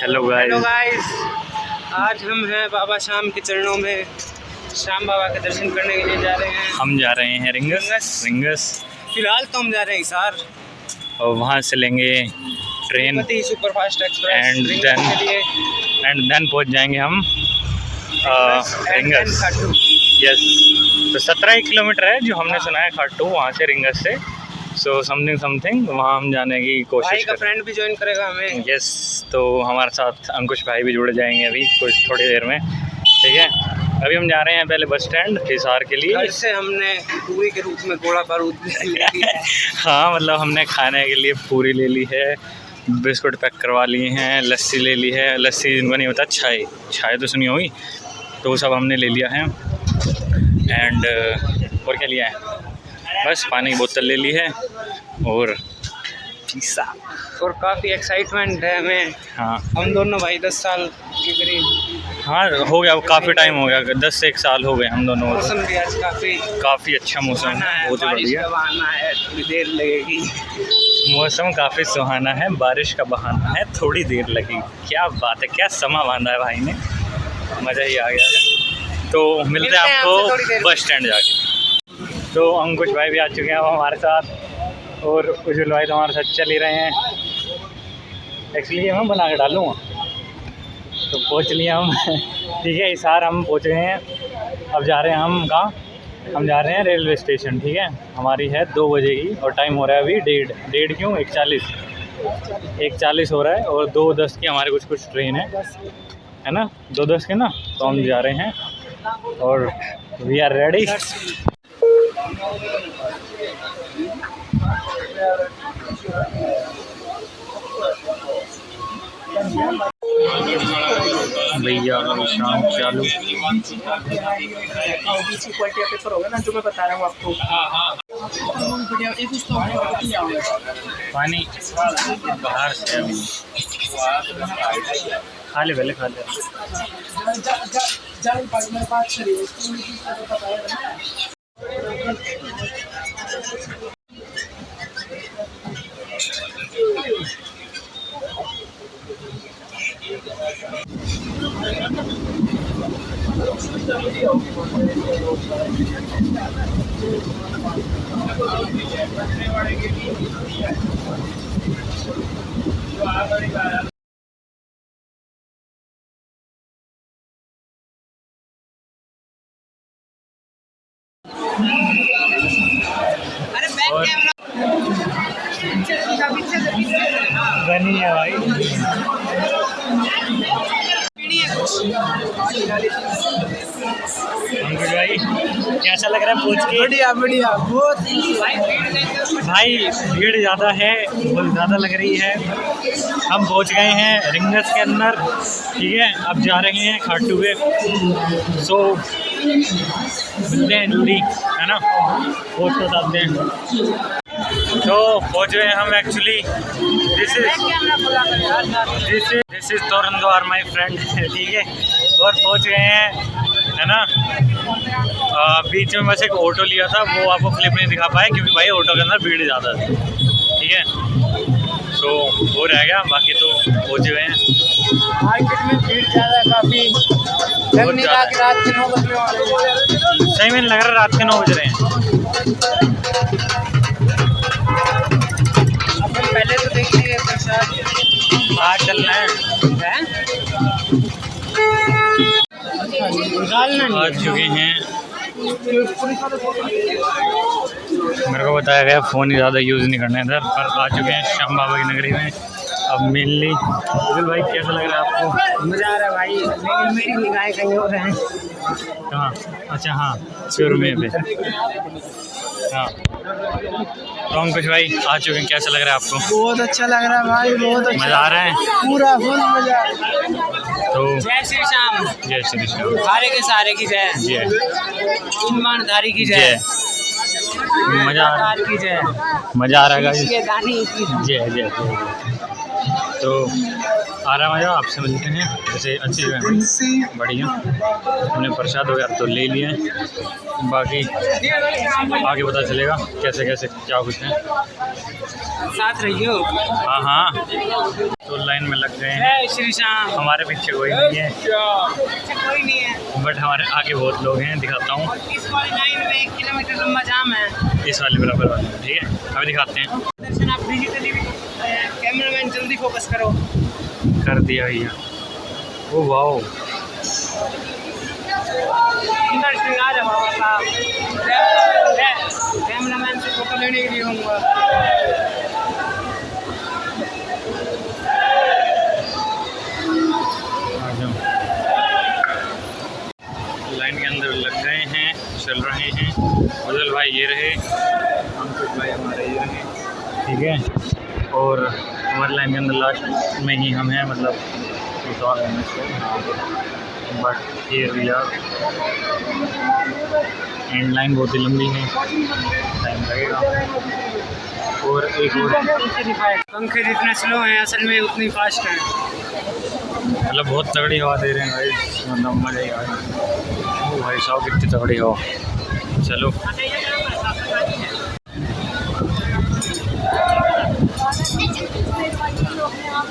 Hello guys, आज हम हैं बाबा श्याम के चरणों में। श्याम बाबा के दर्शन करने के लिए जा रहे हैं। हम जा रहे हैं रिंगस। फिलहाल तो हम जा रहे हैं हिसार और वहाँ से लेंगे train super fast express and then पहुँच जाएंगे हम रिंगस। यस, तो 17 किलोमीटर है जो हमने सुना है खाटू वहाँ से रिंगस से। सो समथिंग वहाँ हम जाने की कोशिश भाई का फ्रेंड भी ज्वाइन करेगा हमें। यस, तो हमारे साथ अंकुश भाई भी जुड़ जाएंगे अभी कुछ थोड़ी देर में। ठीक है, अभी हम जा रहे हैं पहले बस स्टैंड हिसार के लिए। घर से हमने पूरी के रूप में गोला बारूद ले लिया है। हाँ, मतलब हमने खाने के लिए पूरी ले ली है, बिस्कुट पैक करवा लिए हैं, लस्सी ले ली है। लस्सी जिनको नहीं होता छाय तो सुनी होगी, तो वो सब हमने ले लिया है। एंड और क्या लिया है, बस पानी की बोतल ले ली है और काफ़ी एक्साइटमेंट है हमें। हाँ, हम दोनों भाई 10 साल के करीब, हाँ हो गया, काफ़ी टाइम हो गया, 10 से 1 साल हो गए हम दोनों। मौसम भी आज काफ़ी अच्छा मौसम है, बहुत बढ़िया। बहाना है, थोड़ी देर लगेगी। मौसम काफ़ी सुहाना है, बारिश का बहाना है, थोड़ी देर लगेगी। क्या बात है, क्या समा बांधा है भाई ने, मज़ा ही आ गया। तो मिलते हैं आपको बस स्टैंड जाके। तो अंकुश भाई भी आ चुके हैं हमारे साथ और उज्जवल भाई तो हमारे साथ चल ही रहे हैं। एक्चुअली ये मैं बना के डालूँगा, तो पहुँच लिए हम। ठीक है, हिसार हम पहुँच गए हैं। अब जा रहे हैं हम कहाँ, हम जा रहे हैं रेलवे स्टेशन। ठीक है, हमारी है 2 बजे की और टाइम हो रहा है अभी 1:30 क्यों 1:40 हो रहा है। और 2:10 की हमारे कुछ ट्रेन है ना, 2:10 के ना। तो हम जा रहे हैं और वी आर रेडी। भैया शाम चालू पेपर होगा ना, जो मैं बता रहा हूँ आपको। पानी बाहर से अभी खा ले, पहले खा ले। बनी है भाई। अंकुश भाई कैसा लग रहा है पहुँच के? बढ़िया बहुत। भाई भीड़ ज़्यादा है, बहुत ज़्यादा लग रही है। हम पहुँच गए हैं रिंगस के अंदर। ठीक है, अब जा रहे हैं खाटू पे। सो मिलते हैं जल्दी, है ना, पहुँच कर बताते हैं। तो पहुँच गए हम। एक्चुअली दिस इज तोरण द्वार माई फ्रेंड। ठीक है, और पहुँच गए हैं, है ना। बीच में बस एक ऑटो लिया था, वो आपको क्लिप नहीं दिखा पाया क्योंकि भाई ऑटो के अंदर भीड़ ज़्यादा थी। ठीक है, तो वो रह गया, बाकी तो पहुँच गए हैं। मार्केट में भीड़ ज़्यादा, काफ़ी रात के 9 बजने वाले। सही में लग रहा है रात के 9 बज रहे हैं। अपन पहले तो देखिए प्रसाद आज चलना है। आ चुके हैं, मेरे को बताया गया फ़ोन ज़्यादा यूज़ नहीं करना है इधर, पर आ चुके हैं श्याम बाबा की नगरी में। अब मेनली भाई कैसा लग रहा है आपको? मज़ा आ रहा है भाई, लेकिन मेरी निगाहें कहीं और हैं। कहाँ? अच्छा हाँ, शोरूमे पे। हाँ, तो अंकुश भाई आ चुके हैं, कैसा लग रहा है आपको? बहुत अच्छा लग रहा है भाई, बहुत अच्छा। मज़ा आ रहा है, पूरा फुल मज़ा। तो जय श्री श्याम, जय श्री श्याम, सारे के सारे की जय, ईमानदारी की जय, मज़ा आ रहा है, की जय, मज़ा आ रहा है। जय जय। जय। तो आराम आ जाओ, आपसे मिलते हैं। जैसे अच्छी जगह है, बढ़िया। हमने प्रसाद वगैरह तो ले लिया है, बाकी आगे पता चलेगा कैसे कैसे क्या कुछ है। साथ रहियो। हाँ हाँ, तो लाइन में लग गए हैं। जय श्री श्याम। हमारे पीछे कोई नहीं है, कोई नहीं है, बट हमारे आगे बहुत लोग हैं। दिखाता हूँ, इस वाली लाइन में 1 किलोमीटर लंबा जाम है। इस वाले बराबर वाले, ठीक है। अभी दिखाते हैं। दर्शन आप डिजिटली भी कैमरामैन जल्दी फोकस करो। कर दिया भैया। ओ वाओ, सुंदर श्रृंगार है बाबा साहब। कैमरामैन से फोटो लेने के लिए होऊंगा। लाइन के अंदर लग गए हैं, चल रहे हैं। उजल भाई ये रहे, अंकुश भाई हमारे ये रहे, ठीक है। और हमारे लाइन के अंदर लास्ट में ही हम हैं, मतलब बट ये रिया एंड लाइन बहुत ही लंबी है, टाइम लगेगा। और एक और पंखे जितने स्लो हैं असल में उतनी फास्ट हैं। मतलब बहुत तगड़ी हवा दे रहे हैं भाई, मतलब मज़ा ही आ रहा है। ओ भाई साहब कितनी तगड़ी हवा। चलो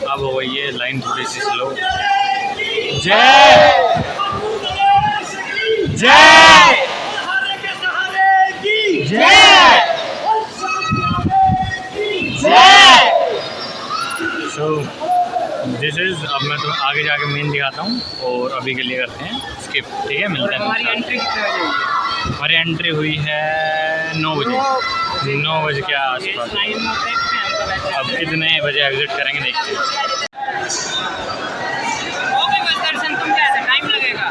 अब हो गई है लाइन थोड़ी सी स्लो। जय जय जय जय। सो दिस इज़, अब मैं तुम्हें आगे जाके मेन दिखाता हूँ, और अभी के लिए करते हैं स्किप, ठीक है। मिलते हैं। हमारी एंट्री कितने बजे हुई है? हमारी एंट्री हुई है 9 बजे, 9 बजे के आसपास। अब कितने बजे एग्जिट करेंगे देखते हैं। बस दर्शन, तुम कैसे टाइम लगेगा?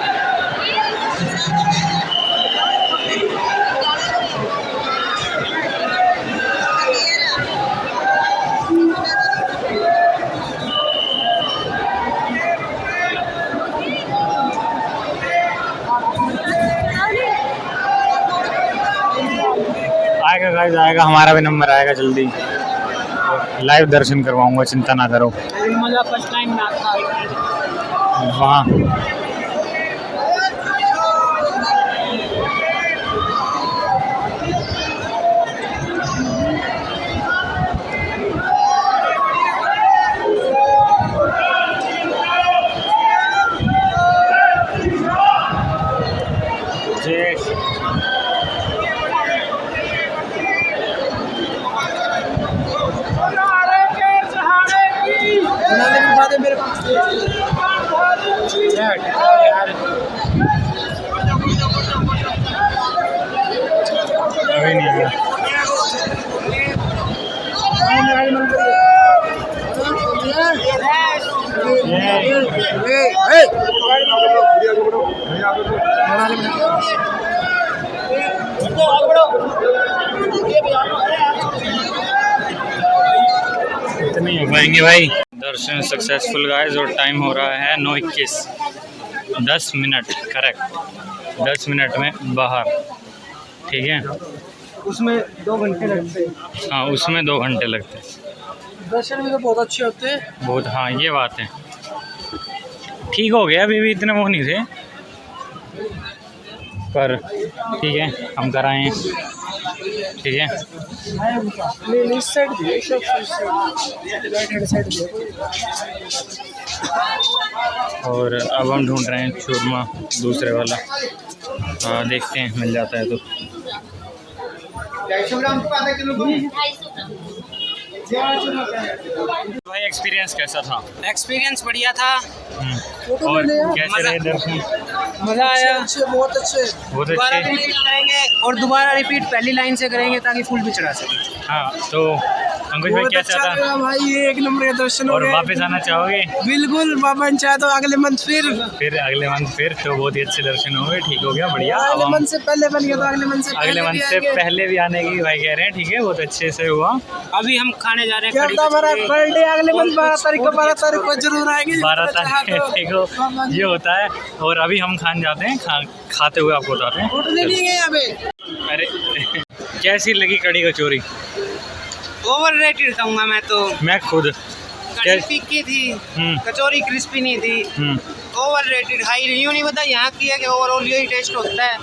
आएगा गाइस, आएगा, हमारा भी नंबर आएगा जल्दी। लाइव दर्शन करवाऊंगा, चिंता ना करो। मजा फर्स्ट टाइम में आता है वहाँ अभी नहीं आया। इतने ही हो पाएंगे भाई। दर्शन सक्सेसफुल गाइस, और टाइम हो रहा है 9:21, 10 मिनट करेक्ट, 10 मिनट में बाहर, ठीक है। उसमें 2 घंटे लगते हैं। हाँ, उसमें 2 घंटे लगते हैं। दर्शन भी तो बहुत अच्छे होते हैं, बहुत। हाँ, ये बात है। ठीक हो गया, अभी भी इतने वो नहीं थे, पर ठीक है, हम कराएं, ठीक है। नहीं इस साइड भी राइट हैंड साइड भी। और अब हम ढूंढ रहे हैं चूरमा दूसरे वाला। हाँ, देखते हैं मिल जाता है तो। 250 ग्राम का आधा किलो भाई एक्सपीरियंस कैसा था? एक्सपीरियंस बढ़िया था। और कैसे रहे दर्शन? मज़ा आया, बहुत बहुत अच्छे। दोबारा रिपीट करेंगे, और दोबारा रिपीट पहली लाइन से करेंगे ताकि फुल भी चढ़ा सकें। हाँ, तो अंकुश भाई क्या चाहता? भाई ये 1 नंबर का दर्शन और वापस आना चाहोगे? बिल्कुल, बाबा चाहे तो अगले मंथ फिर अगले मंथ फिर तो बहुत ही अच्छे दर्शन होंगे। ठीक हो गया, बढ़िया। अगले मंथ से पहले बन गया तो अगले मंथ से अगले मंथ से पहले भी आने की भाई कह रहे हैं, ठीक है, बहुत अच्छे से हुआ। अभी हम खाने जा रहे हैं बर्थडे अगले मंथ 12 तारीख को जरूर आएंगे। 12 तारीख को ये होता है। और अभी हम खान जाते हैं, खाते हुए आपको बताते हैं। अरे कैसी लगी कड़ी कचौरी? ओवररेटेड कहूँगा मैं तो। मैं खुद फीकी थी, कचौरी क्रिस्पी नहीं थी, ओवर रेटेड, हाई यूँ नहीं पता यहाँ की है कि ओवरऑल यही टेस्ट होता है,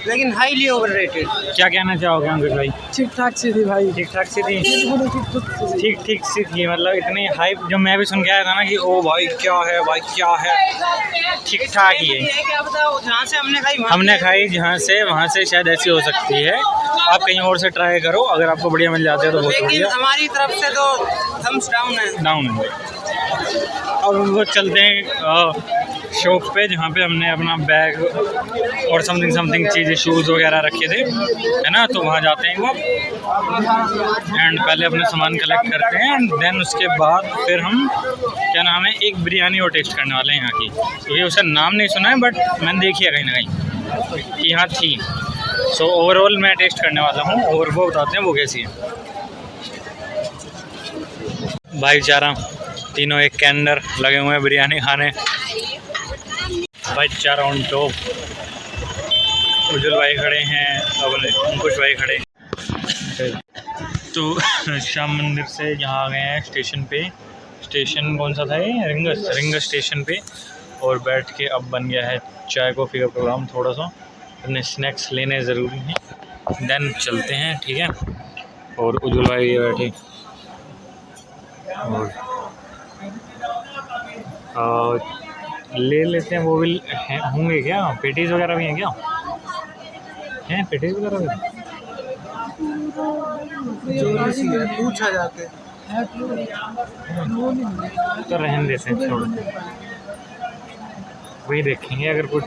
लेकिन हाईली ओवर रेटेड। क्या कहना चाहोगे अंकित भाई? ठीक ठाक सी थी भाई, ठीक ठाक सी थी, ठीक ठीक सी थी, मतलब इतनी हाइप जो मैं भी सुन के आया था ना कि ओ भाई क्या है, भाई क्या है, ठीक ठाक ही है। क्या बताओ, जहाँ से हमने खाई जहाँ से, वहाँ से शायद ऐसी हो सकती है। आप कहीं और से ट्राई करो, अगर आपको बढ़िया मिल जाते हैं तो बहुत बढ़िया। हमारी तरफ से तो थम्स डाउन है, डाउन है। अब हम लोग चलते हैं शॉप पे जहाँ पे हमने अपना बैग और समथिंग चीज़ें, शूज़ वगैरह रखे थे, है ना, तो वहाँ जाते हैं वो एंड पहले अपने सामान कलेक्ट करते हैं एंड देन उसके बाद फिर हम क्या नाम है, एक बिरयानी और टेस्ट करने वाले हैं यहाँ की, क्योंकि उसका नाम नहीं सुना है बट मैंने देखी है कहीं ना कहीं कि यहाँ थी। सो ओवरऑल मैं टेस्ट करने वाला हूँ और वो बताते हैं वो कैसी है। भाईचारा, तीनों एक के अंदर लगे हुए हैं बिरयानी खाने। भाईचारा ऑन टॉप। उज्जवल भाई खड़े हैं, अपने अंकुश भाई खड़े हैं। तो श्याम मंदिर से यहाँ आ गए हैं स्टेशन पे। स्टेशन कौन सा था ये? रिंग स्टेशन पे। और बैठ के अब बन गया है चाय कॉफ़ी का प्रोग्राम। थोड़ा सा अपने स्नैक्स लेने ज़रूरी हैं, देन चलते हैं, ठीक है। और उज्जवल भाई ये बैठे और ले लेते हैं। वो भी होंगे क्या? पेटीज़ वगैरह भी हैं क्या? हैं पेटीज़ वगैरह भी? पूछा जाके तो रहने देते हैं, छोड़ वही देखेंगे अगर कुछ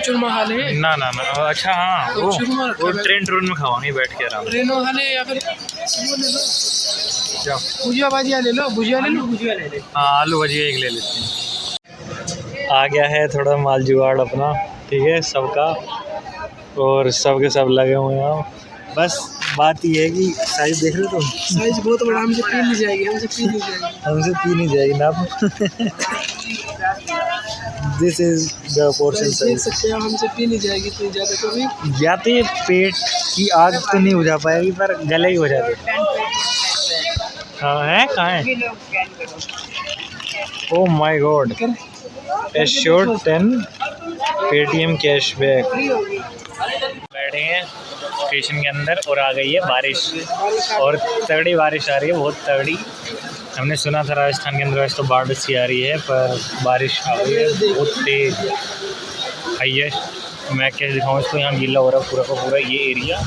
चूरमा खा ले ना। अच्छा हाँ, वो ट्रेन में खावांगे बैठ के आराम से। या फिर भुजिया भाजिया ले लो, भुजिया ले लो, भुजिया ले ले। हाँ, आलू भजिया एक ले लेते हैं। आ गया है थोड़ा माल जुगाड़ अपना, ठीक है, सबका, और सब के सब लगे हुए हैं। बस बात ये है कि साइज़ देख रहे हो तुम? साइज़ बहुत बड़ा, हमसे पी नहीं जाएगी, हमसे पी नहीं जाएगी ना। This is the portion size. सकते हैं, हमसे पी नहीं जाएगी इतनी ज़्यादा कभी। या तो ये पेट की आग तो नहीं बुझा पाएगी पर गले ही हो जाते। हाँ है, कहाँ है? Oh my God, assured 10 Paytm cashback. बैठे हैं स्टेशन के अंदर और आ गई है बारिश, और तगड़ी बारिश आ रही है, बहुत तगड़ी। हमने सुना था राजस्थान के अंदर वैसे तो बाढ़ सी आ रही है, पर बारिश आ गई है बहुत तेज। हाईएस्ट मैं कैसे दिखाऊँ इसको, यहाँ गीला हो रहा है पूरा का पूरा ये एरिया,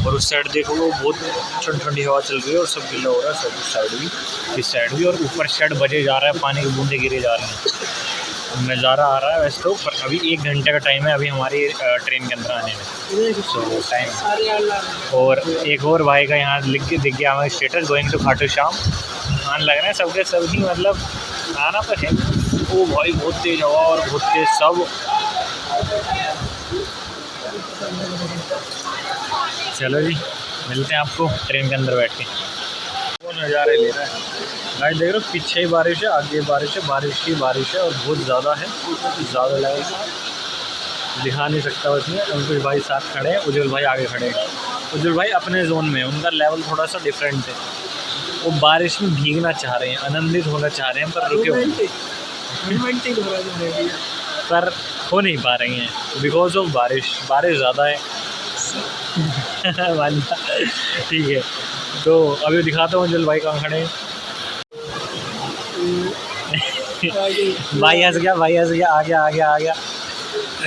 और उस साइड देखो वो बहुत ठंडी ठंडी हवा चल रही है और सब गीला हो रहा है, सब उस साइड भी, इस साइड भी, और ऊपर शेड बजे जा रहा है, पानी की बूंदे गिरे जा रहे हैं। नज़ारा आ रहा है वैसे तो, पर अभी 1 घंटे का टाइम है अभी हमारी ट्रेन के अंदर आने में, तो टाइम। और एक और भाई का यहाँ दिख गया हमें status, going to Khatu Shyam. मान लग रहे हैं सबके सब ही, मतलब आना पर है। ओ भाई बहुत तेज़ हवा और बहुत तेज़ सब। चलो जी, मिलते हैं आपको ट्रेन के अंदर बैठ के। वो नज़ारे ले रहा है गाइस, देख रहे हो, पीछे ही बारिश है, आगे बारिश है, बारिश ही बारिश है, और बहुत ज़्यादा है, ज़्यादा लगेगी, दिखा नहीं सकता उसमें। अंकुश भाई साथ खड़े हैं, उज्जवल भाई आगे खड़े हैं। उज्जवल भाई अपने जोन में, उनका लेवल थोड़ा सा डिफरेंट है, वो बारिश में भीगना चाह रहे हैं, आनंदित होना चाह रहे हैं, पर रुके हुए पर हो नहीं पा रही हैं बिकॉज ऑफ बारिश ज़्यादा है। ठीक है, तो अभी दिखाता हूँ उज्जवल भाई कहाँ खड़े हैं। भाई हंस गया, आ गया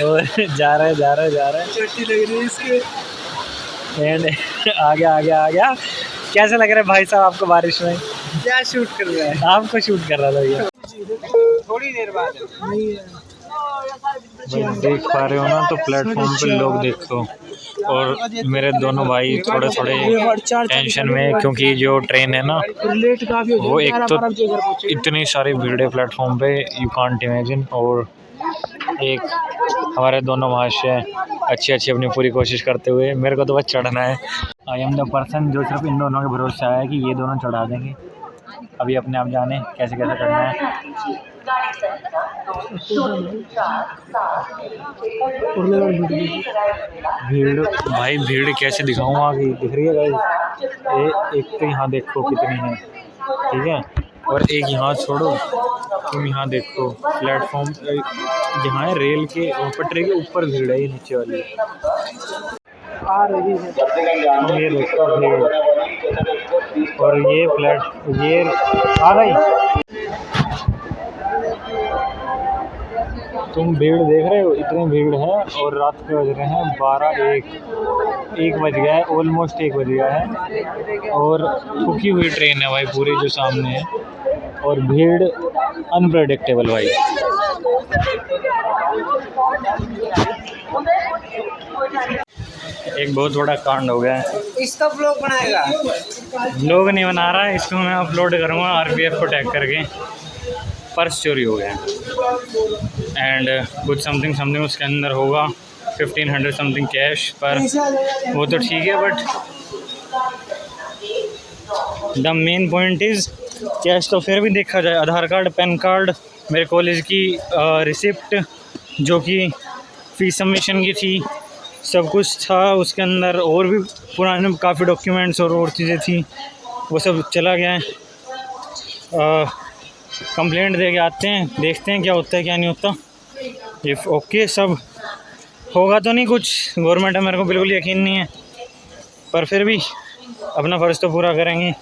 और जा रहा है चट्टी लग रही है इसके, एंड आ गया। कैसा लग रहा है भाई साहब आपको बारिश में? क्या शूट कर रहा है? आपको शूट कर रहा था भैया, थोड़ी देर बाद नहीं है। देख पा रहे हो ना, तो प्लेटफॉर्म पे लोग देखो, और मेरे दोनों भाई थोड़े टेंशन में, क्योंकि जो ट्रेन है ना वो एक तो इतनी सारी भीड़ है प्लेटफॉर्म पे, यू कांट इमेजिन। और एक हमारे दोनों महाशय अच्छी अपनी पूरी कोशिश करते हुए, मेरे को तो बस चढ़ना है। आई एम द पर्सन जो सिर्फ इन दोनों के भरोसे आया है कि ये दोनों चढ़ा देंगे। अभी अपने आप जाने कैसे करना है। भीड़ भाई, भीड़ कैसे दिखाऊँ आगे, दिख रही है गाइस, एक तो यहाँ देखो कितनी है, ठीक है। और एक यहाँ छोड़ो, तुम यहाँ देखो प्लेटफॉर्म यहाँ है रेल के पटरी के ऊपर भीड़ है, ये नीचे वाली आ रही है। तुम ये देखो भीड़, और ये ये आ गई। तुम भीड़ देख रहे हो, इतनी भीड़ है और रात के बज रहे हैं 1 बज गया है, ऑलमोस्ट 1 बज गया है और रुकी हुई ट्रेन है भाई पूरी जो सामने है, और भीड़ अनप्रेडिक्टेबल भाई। एक बहुत बड़ा कांड हो गया है। इसका ब्लॉग बनाएगा? ब्लॉग नहीं बना रहा है, इसको मैं अपलोड करूँगा आरपीएफ को टैग करके। पर्स चोरी हो गया एंड कुछ समथिंग उसके अंदर होगा, 1500 समथिंग कैश, पर वो तो ठीक है, but the main point is cash तो फिर भी देखा जाए, आधार कार्ड, पैन कार्ड, मेरे कॉलेज की रिसिप्ट जो कि फ़ीस सबमिशन की थी, सब कुछ था उसके अंदर, और भी पुराने काफ़ी डॉक्यूमेंट्स और चीज़ें थी, वो सब चला गया है। कंप्लेंट दे के आते हैं, देखते हैं क्या होता है क्या नहीं होता। इफ़ ओके सब होगा तो नहीं कुछ, गवर्नमेंट है मेरे को बिल्कुल यकीन नहीं है, पर फिर भी अपना फ़र्ज़ तो पूरा करेंगे,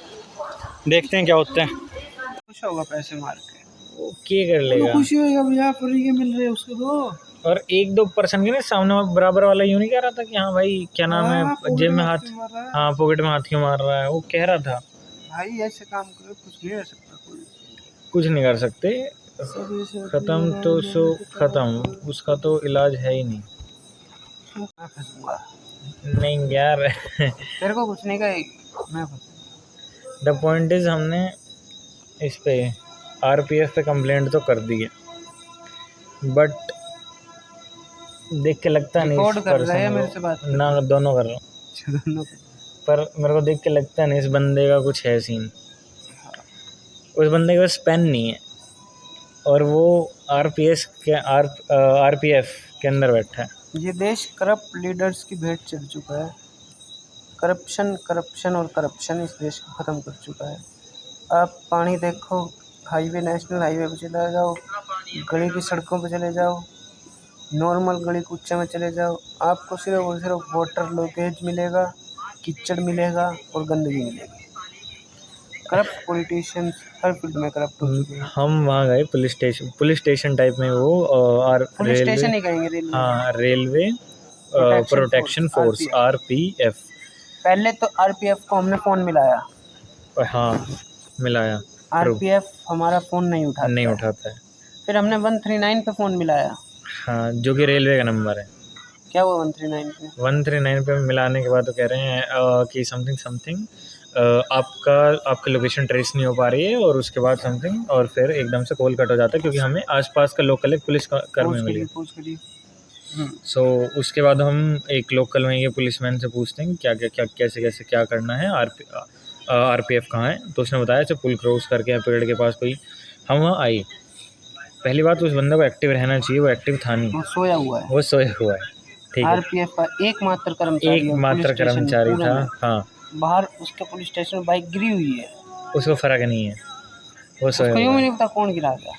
देखते हैं क्या होता है। खुश होगा पैसे मार के, वो क्या कर लेगा, खुशी होगा भैया फ्री के मिल रहे हैं उसको तो। और 1-2 पर्सन के ना सामने बराबर वाला यूँ नहीं कह रहा था कि हाँ भाई क्या नाम है, जेब में हाथ, हाँ पॉकेट में हाथ क्यों मार रहा है, वो कह रहा था भाई ऐसे काम करो, कुछ नहीं कर सकता कोई, कुछ नहीं कर सकते, ख़त्म तो सो ख़त्म, उसका तो इलाज है ही नहीं। मैं फंसूंगा नहीं यार तेरे को कुछ नहीं कहेगी, मैं फंसूंगा। द पॉइंट इज़ हमने इस पे आरपीएफ पे कंप्लेंट तो कर दी है, बट देख के लगता नहीं, रिकॉर्ड कर रहा है मेरे से बात ना, दोनों कर रहा हूँ, दोनों पर मेरे को देख के लगता नहीं इस बंदे का कुछ है सीन। उस बंदे के पास पेन नहीं है और वो आरपीएफ के अंदर बैठा है। ये देश करप्ट लीडर्स की भेंट चढ़ चुका है। करप्शन इस देश को ख़त्म कर चुका है। आप पानी देखो, हाईवे, नेशनल हाईवे पे चले जाओ, गली की सड़कों पे चले जाओ, नॉर्मल गली कूचे में चले जाओ, आपको सिर्फ और सिर्फ वाटर लीकेज मिलेगा, कीचड़ मिलेगा और गंदगी मिलेगी। करप्ट पॉलिटिशियंस हर फील्ड में करप्ट हो चुके हैं। हम वहाँ गए पुलिस स्टेशन टाइप में, वो और पुलिस स्टेशन ही कहेंगे, रेलवे, हाँ रेलवे प्रोटेक्शन फोर्स आरपीएफ। पहले तो आरपीएफ को हमने फ़ोन मिलाया, हाँ मिलाया, आरपीएफ हमारा फ़ोन नहीं उठाता है। फिर हमने 139 पे फ़ोन मिलाया, हाँ जो कि रेलवे का नंबर है। क्या हुआ 139 पे मिलाने के बाद तो कह रहे हैं कि समथिंग आपका लोकेशन ट्रेस नहीं हो पा रही है, और उसके बाद समथिंग, और फिर एकदम से कॉल कट हो जाता है क्योंकि हमें आसपास का लोकल एक पुलिस कर्मी मिली। सो उसके बाद हम एक लोकल में ये पुलिसमैन से पूछते हैं क्या कैसे क्या करना है, आरपीएफ कहाँ है, तो उसने बताया पुल क्रॉस करके है पेड़ के पास कोई। हम वहाँ आए, पहली बात उस बंदे को एक्टिव रहना चाहिए, वो एक्टिव था नहीं, वो सोया हुआ है। ठीक है, आरपीएफ का एकमात्र कर्मचारी था, हाँ बाहर उसके पुलिस स्टेशन में बाइक गिरी हुई है, उसको फ़र्क नहीं है, वो सोया हुआ है। नहीं पता कौन गिरा गया।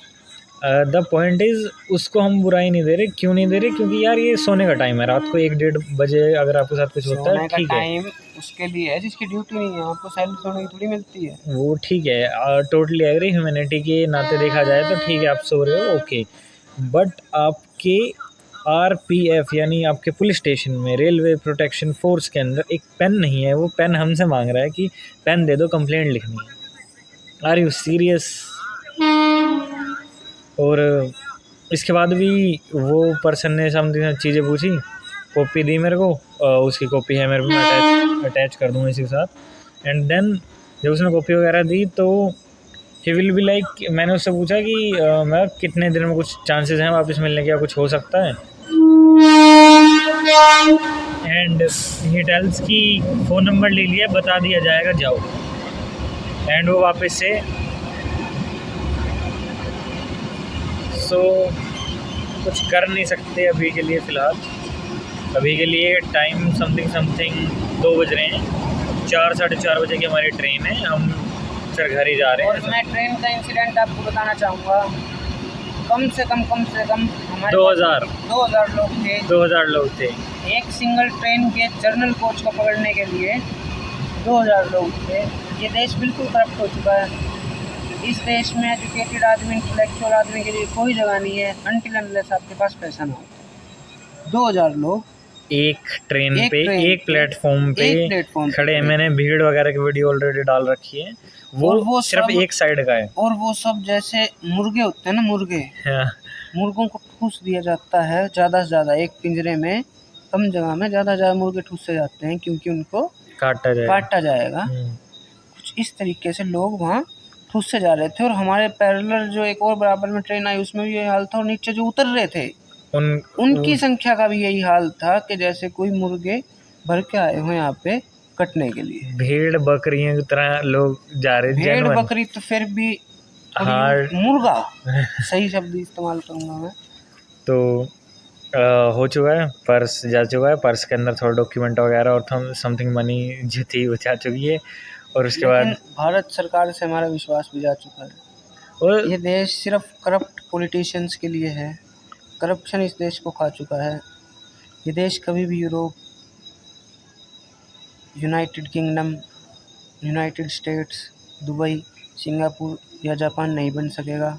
द पॉइंट इज़ उसको हम बुराई नहीं दे रहे, क्यों नहीं दे रहे, क्योंकि यार ये सोने का टाइम है, रात को 1-1:30 बजे अगर आपके साथ कुछ होता है, ठीक है, टाइम उसके लिए है जिसकी ड्यूटी नहीं है, आपको सैलरी सोने की थोड़ी मिलती है, वो ठीक है, टोटली एग्री, ह्यूमैनिटी के नाते देखा जाए तो ठीक है, आप सो रहे हो ओके, बट आपके आरपीएफ यानी आपके पुलिस स्टेशन में रेलवे प्रोटेक्शन फोर्स के अंदर एक पेन नहीं है, वो पेन हमसे मांग रहा है कि पेन दे दो, कंप्लेंट लिखनी है। Are you serious? और इसके बाद भी वो पर्सन ने समथिंग चीज़ें पूछी, कॉपी दी मेरे को, उसकी कॉपी है मेरे को, अटैच कर दूँगा इसी के साथ। एंड देन जब उसने कॉपी वगैरह दी तो ही विल बी लाइक, मैंने उससे पूछा कि मैं कितने दिन में कुछ चांसेस हैं वापस मिलने के, या कुछ हो सकता है, एंड ही टेल्स की फ़ोन नंबर ले लिया, बता दिया जाएगा, जाओ। एंड वो वापस से कुछ कर नहीं सकते अभी के लिए, फ़िलहाल अभी के लिए टाइम समथिंग 2 बज रहे हैं, 4 साढ़े 4 बजे की हमारी ट्रेन है, हम फिर घर ही जा रहे और हैं। मैं ट्रेन का इंसिडेंट आपको बताना चाहूँगा। कम से कम हमारे 2000 लोग थे। 2000 लोग थे। एक सिंगल ट्रेन के जर्नल कोच को पकड़ने के लिए 2000 लोग थे। ये देश बिल्कुल करप्ट हो चुका है। इस देश में एजुकेटेड आदमी, इंटेलेक्चुअल आदमी के लिए कोई जगह नहीं है अनटिल अनलेस आपके पास पैसा ना हो। 2000 लोग एक ट्रेन पे, एक प्लेटफॉर्म पे खड़े हैं। पे। मैंने भीड़ वगैरह की वीडियो ऑलरेडी डाल रखी है। वो सिर्फ एक साइड का है। और वो सब जैसे मुर्गे होते हैं ना, मुर्गे, हाँ। मुर्गों को ठूस दिया जाता है ज़्यादा से ज़्यादा। एक पिंजरे में कम जगह में ज़्यादा से ज़्यादा मुर्गे ठूसे जाते हैं क्योंकि उनको काटा जाएगा। कुछ इस तरीके से लोग वहाँ ठूसे जा रहे थे। और हमारे पैरेलल जो एक और बराबर में ट्रेन आई उसमें भी यही हाल था। और नीचे जो उतर रहे थे उनकी संख्या का भी यही हाल था कि जैसे कोई मुर्गे भर के आए हो यहाँ पे कटने के लिए। भेड़ बकरियों की तरह लोग जा रहे। भेड़ बकरी तो फिर भी, मुर्गा सही शब्द इस्तेमाल करूँगा मैं। तो हो चुका है, पर्स जा चुका है। पर्स के अंदर थोड़ा डॉक्यूमेंट वगैरह और समथिंग मनी जो थी वो जा चुकी है। और उसके बाद भारत सरकार से हमारा विश्वास भी जा चुका है। और ये देश सिर्फ करप्ट पॉलिटिशियंस के लिए है। करप्शन इस देश को खा चुका है। ये देश कभी भी Europe, United kingdom, United states, Dubai, Singapore या जापान नहीं बन सकेगा।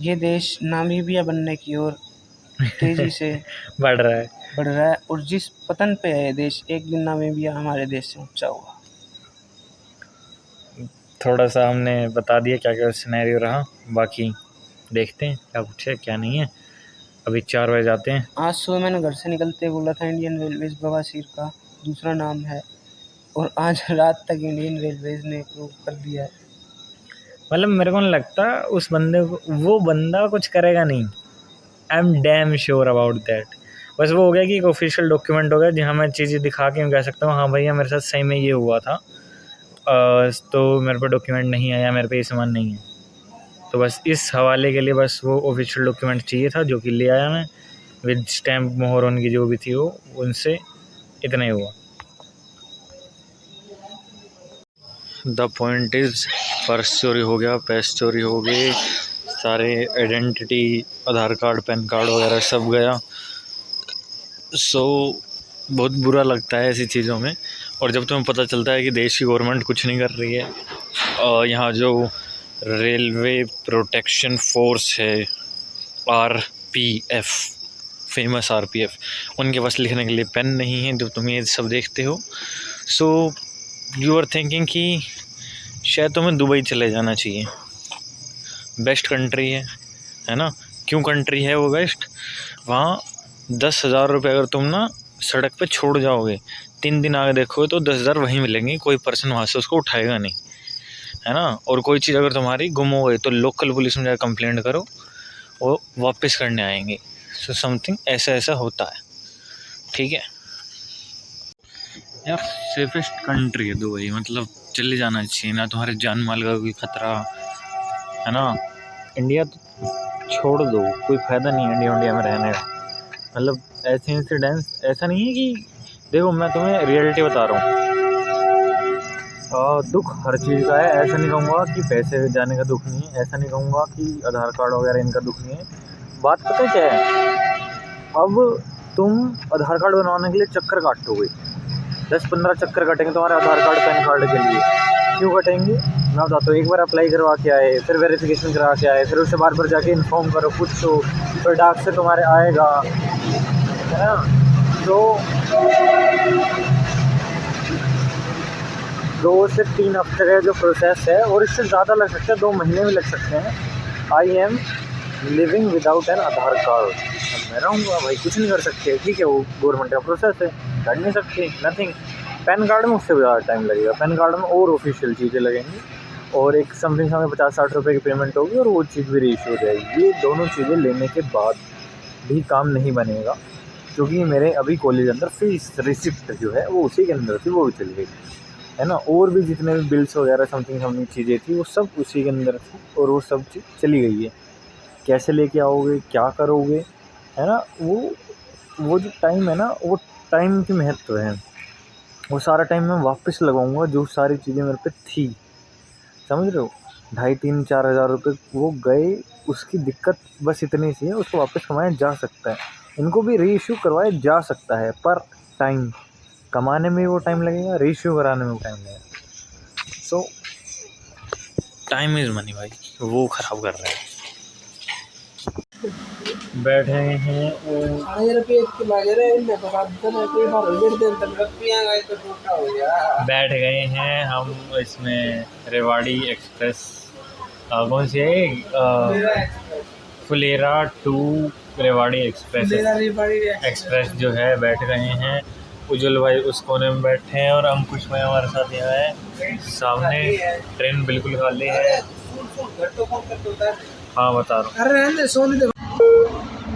ये देश नामीबिया बनने की ओर तेज़ी से बढ़ रहा है। और जिस पतन पे है ये देश, एक दिन नामीबिया हमारे देश से ऊंचा होगा। थोड़ा सा हमने बता दिया क्या क्या सिनेरियो रहा। बाकी देखते हैं क्या कुछ है क्या नहीं है। अभी 4 बजे जाते हैं। आज सुबह मैंने घर से निकलते बोला था इंडियन रेलवेज़ बवासीर का दूसरा नाम है। और आज रात तक इंडियन रेलवेज़ ने प्रूव कर दिया है। मतलब मेरे को नहीं लगता उस बंदे को, वो बंदा कुछ करेगा नहीं। I am damn sure about that. बस वो हो गया कि एक ऑफिशियल डॉक्यूमेंट हो गया जहाँ मैं चीज़ें दिखा के कह सकता हूँ हाँ भैया मेरे साथ सही में ये हुआ था। तो मेरे पे डॉक्यूमेंट नहीं आया, मेरे पे ये सामान नहीं है। तो बस इस हवाले के लिए बस वो ऑफिशियल डॉक्यूमेंट चाहिए था जो कि ले आया मैं विद स्टैम्प मोहर उनकी जो भी थी वो, उनसे इतना ही हुआ। द पॉइंट इज़ पर्स चोरी हो गया, पैसे चोरी हो गए, सारे आइडेंटिटी, आधार कार्ड, पैन कार्ड वगैरह सब गया। सो बहुत बुरा लगता है ऐसी चीज़ों में। और जब तुम्हें पता चलता है कि देश की गवर्नमेंट कुछ नहीं कर रही है, यहाँ जो रेलवे प्रोटेक्शन फोर्स है RPF, फेमस RPF, उनके पास लिखने के लिए पेन नहीं है। जब तुम ये सब देखते हो सो यू आर थिंकिंग कि शायद तुम्हें दुबई चले जाना चाहिए। बेस्ट कंट्री है ना। क्यों कंट्री है वो बेस्ट? वहाँ 10,000 रुपये अगर तुम ना सड़क पे छोड़ जाओगे, 3 दिन आगे देखोगे तो 10,000 वहीं मिलेंगे। कोई पर्सन वहाँ से उसको उठाएगा नहीं, है ना। और कोई चीज़ अगर तुम्हारी गुम हो गई तो लोकल पुलिस में जाकर कंप्लेंट करो, वो वापस करने आएंगे। सो समथिंग ऐसा होता है, ठीक है यार। सेफेस्ट कंट्री है दुबई, मतलब चले जाना चाहिए ना। तुम्हारे जान माल का कोई खतरा है ना। इंडिया तो छोड़ दो, कोई फ़ायदा नहीं है इंडिया में रहने का। मतलब ऐसे इंसिडेंट्स, ऐसा नहीं है कि देखो मैं तुम्हें रियलिटी बता रहा हूँ। दुख हर चीज़ का है। ऐसा नहीं कहूँगा कि पैसे जाने का दुख नहीं है, ऐसा नहीं कहूँगा कि आधार कार्ड वगैरह इनका दुख नहीं है। बात पता क्या है, अब तुम आधार कार्ड बनवाने के लिए चक्कर काटोगे, 10-15 चक्कर कटेंगे तुम्हारे आधार कार्ड पैन कार्ड के लिए। क्यों कटेंगे मैं बताता हूँ। एक बार अप्लाई करवा के आए, फिर वेरिफिकेशन करा के आए, फिर उससे बार जाके इन्फॉर्म करो, पूछो, फिर डाक से तुम्हारे आएगा, है ना। तो 2 से 3 हफ्ते का जो प्रोसेस है, और इससे ज़्यादा लग सकता है, 2 महीने भी लग सकते हैं। I am living without an Aadhaar card. मैं रहूँगा भाई, कुछ नहीं कर सकते, ठीक है, वो गवर्नमेंट का प्रोसेस है, कर नहीं सकते, नथिंग। पैन कार्ड में उससे ज़्यादा टाइम लगेगा। पैन कार्ड में और ऑफिशियल चीज़ें लगेंगी, और एक समथिंग हमें 50-60 रुपये की पेमेंट होगी, और वो चीज़ भी रीइशू हो जाएगी। ये दोनों चीज़ें लेने के बाद भी काम नहीं बनेगा, क्योंकि मेरे अभी कॉलेज अंदर फीस रिसिप्ट जो है वो उसी के अंदर थी, वो भी चली गई, है ना। और भी जितने भी बिल्स वगैरह समथिंग चीज़ें थी वो सब उसी के अंदर थी, और वो सब चीज़ चली गई है। कैसे लेके आओगे, क्या करोगे, है ना। वो जो टाइम है ना, वो टाइम की महत्व है। वो सारा टाइम मैं वापस लगाऊंगा जो सारी चीज़ें मेरे पे थी, समझ रहे हो। 2,500-3,000-4 हज़ार रुपये वो गए, उसकी दिक्कत बस इतनी सी है, उसको वापस कमाया जा सकता है, इनको भी री इशू करवाया जा सकता है, पर टाइम कमाने में वो टाइम लगेगा, री इशू कराने में वो टाइम लगेगा। सो टाइम इज़ मनी भाई, वो ख़राब कर रहा है। बैठे हैं बैठ गए हैं हम इसमें रेवाड़ी एक्सप्रेस, कौन सी है, फुलेरा टू रेवाड़ी एक्सप्रेस जो है, बैठ गए हैं। उज्जवल भाई उस कोने में बैठे हैं और अंकुश भाई हमारे साथ यहाँ है सामने। ट्रेन बिल्कुल खाली है। हाँ बता रहा हूँ।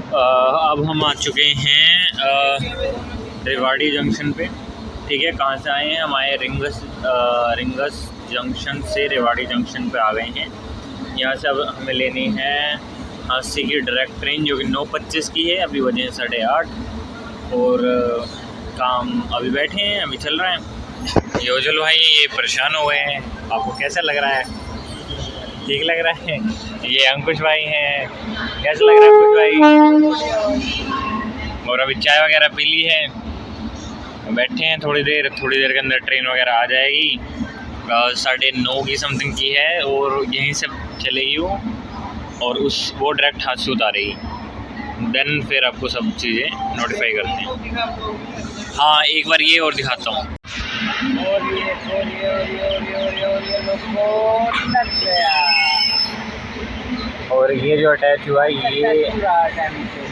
अब हम आ चुके हैं रेवाड़ी जंक्शन पे, ठीक है। कहाँ से आए हैं हम? आए रिंगस जंक्शन से रेवाड़ी जंक्शन पे आ गए हैं। यहाँ से अब हमें लेनी है हांसी की डायरेक्ट ट्रेन जो कि 9:25 की है। अभी बजे 8:30 और काम अभी बैठे हैं, अभी चल रहा है। योजल भाई ये परेशान हो गए हैं, आपको कैसा लग रहा है? ठीक लग रहा है? ये अंकुश भाई हैं, कैसा लग रहा है अंकुश भाई? और अभी चाय वगैरह पी ली है, बैठे हैं। थोड़ी देर के अंदर ट्रेन वगैरह आ जाएगी। 9:30 की समथिंग की है और यहीं से चलेगी वो, और वो डायरेक्ट हाथ से उतारेगी। देन फिर आपको सब चीज़ें नोटिफाई करते हैं। हाँ एक बार ये और दिखाता हूँ। और ये जो अटैच हुआ है ये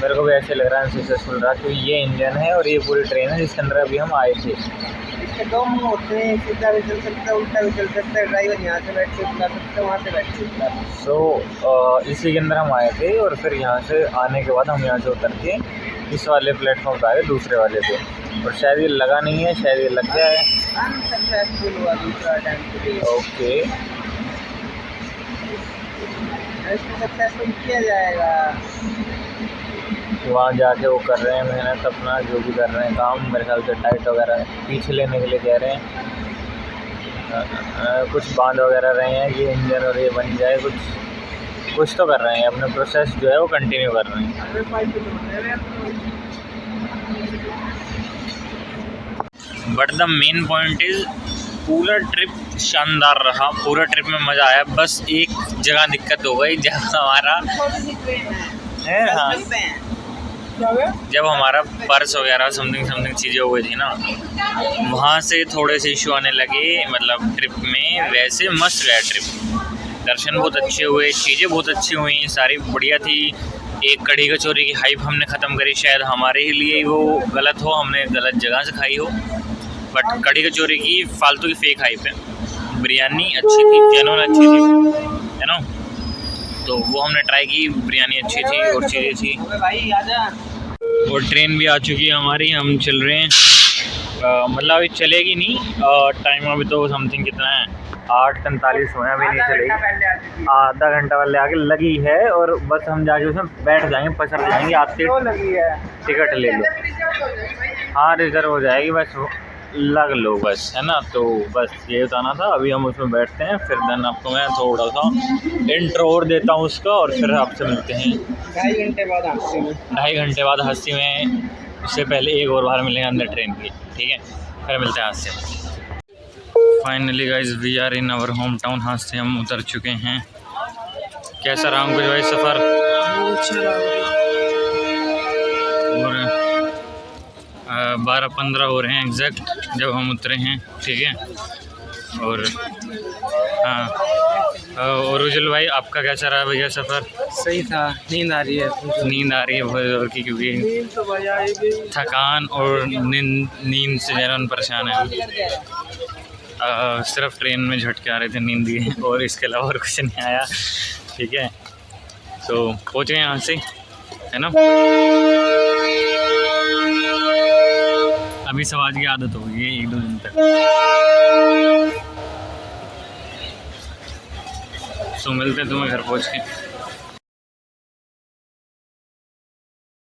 मेरे को भी ऐसे लग रहा है सक्सेसफुल रहा, क्योंकि ये इंजन है और ये पूरी ट्रेन है जिसके अंदर अभी हम आए थे। इसके 2 मुँह होते हैं, सीधा भी चल सकता है, उल्टा भी चल सकता है। ड्राइवर यहाँ से बैठ के चला सकता है, वहाँ से बैठ के चला। सो इसी के अंदर हम आए थे और फिर यहाँ से आने के बाद हम यहाँ से उतर के इस वाले प्लेटफॉर्म पर आए, दूसरे वाले पे। और शायद ये लगा नहीं है, शायद ये लग गया है। अनसक्सेसफुल हुआ दूसरा अटेम्प्ट। ओके, इसको सक्सेसफुल किया जाएगा। वहाँ जाके वो कर रहे हैं मेहनत अपना, जो भी कर रहे हैं काम, मेरे ख्याल से टाइट वगैरह पीछे लेने के लिए कह रहे हैं। कुछ बांध वगैरह रहे हैं ये इंजन और ये बन जाए, कुछ तो कर रहे हैं, अपना प्रोसेस जो है वो कंटिन्यू कर रहे हैं। But the main point is पूरा ट्रिप शानदार रहा, पूरा ट्रिप में मज़ा आया। बस एक जगह दिक्कत हो गई, जब हमारा जब हमारा पर्स वगैरह समथिंग चीज़ें हो गई थी ना, वहाँ से थोड़े से इशू आने लगे। मतलब ट्रिप में वैसे मस्त गया ट्रिप, दर्शन बहुत अच्छे हुए, चीज़ें बहुत अच्छी हुई, सारी बढ़िया थी। एक कढ़ी कचौरी की हाइप हमने ख़त्म करी, शायद हमारे ही लिए वो गलत हो, हमने गलत जगह से खाई हो, बट कढ़ी कचौरी की फालतू की फेक हाइप है। बिरयानी अच्छी थी, जेनुइन अच्छी थी, है ना, तो वो हमने ट्राई की, बिरयानी अच्छी थी और चीज़ें थी। और ट्रेन भी आ चुकी है हमारी, हम चल रहे हैं। मतलब अभी चलेगी नहीं, टाइम अभी तो समथिंग कितना है, 8:45 हुए, अभी नहीं चलेगी। आधा घंटा वाले आगे लगी है और बस हम जाके उसमें बैठ जाएंगे, पसर जाएंगे। आते लगी है, टिकट ले लो। हाँ रिजर्व हो जाएगी, बस लग लो बस, है ना। तो बस ये बताना था। अभी हम उसमें बैठते हैं, फिर देन आपको मैं थोड़ा सा इंट्रो और देता हूँ उसका, और फिर आपसे मिलते हैं 2.5 घंटे बाद हस्ती में। 2.5 घंटे बाद हस्ती में, उससे पहले एक और बार मिलेंगे अंदर ट्रेन की, ठीक है। फिर मिलते हैं हस्ती में। Finally guys we are in our hometown. हस्ती हम उतर चुके हैं। कैसा रहा कुछ भाई सफ़र? और 12-15 हो रहे हैं एग्जैक्ट जब हम उतरे हैं, ठीक है। और हाँ, और उज्जवल भाई आपका कैसा रहा भैया सफ़र? सही था, नींद आ रही है बहुत ज़ोर की, क्योंकि थकान और नींद से ज़रा परेशान है। सिर्फ ट्रेन में झटके आ रहे थे नींद के, और इसके अलावा और कुछ नहीं आया, ठीक है। तो पहुँच गए यहाँ से, है ना। अभी समाज की आदत होगी ये 1-2 दिन तक। सो मिलते हैं तुम्हें घर पहुँच के।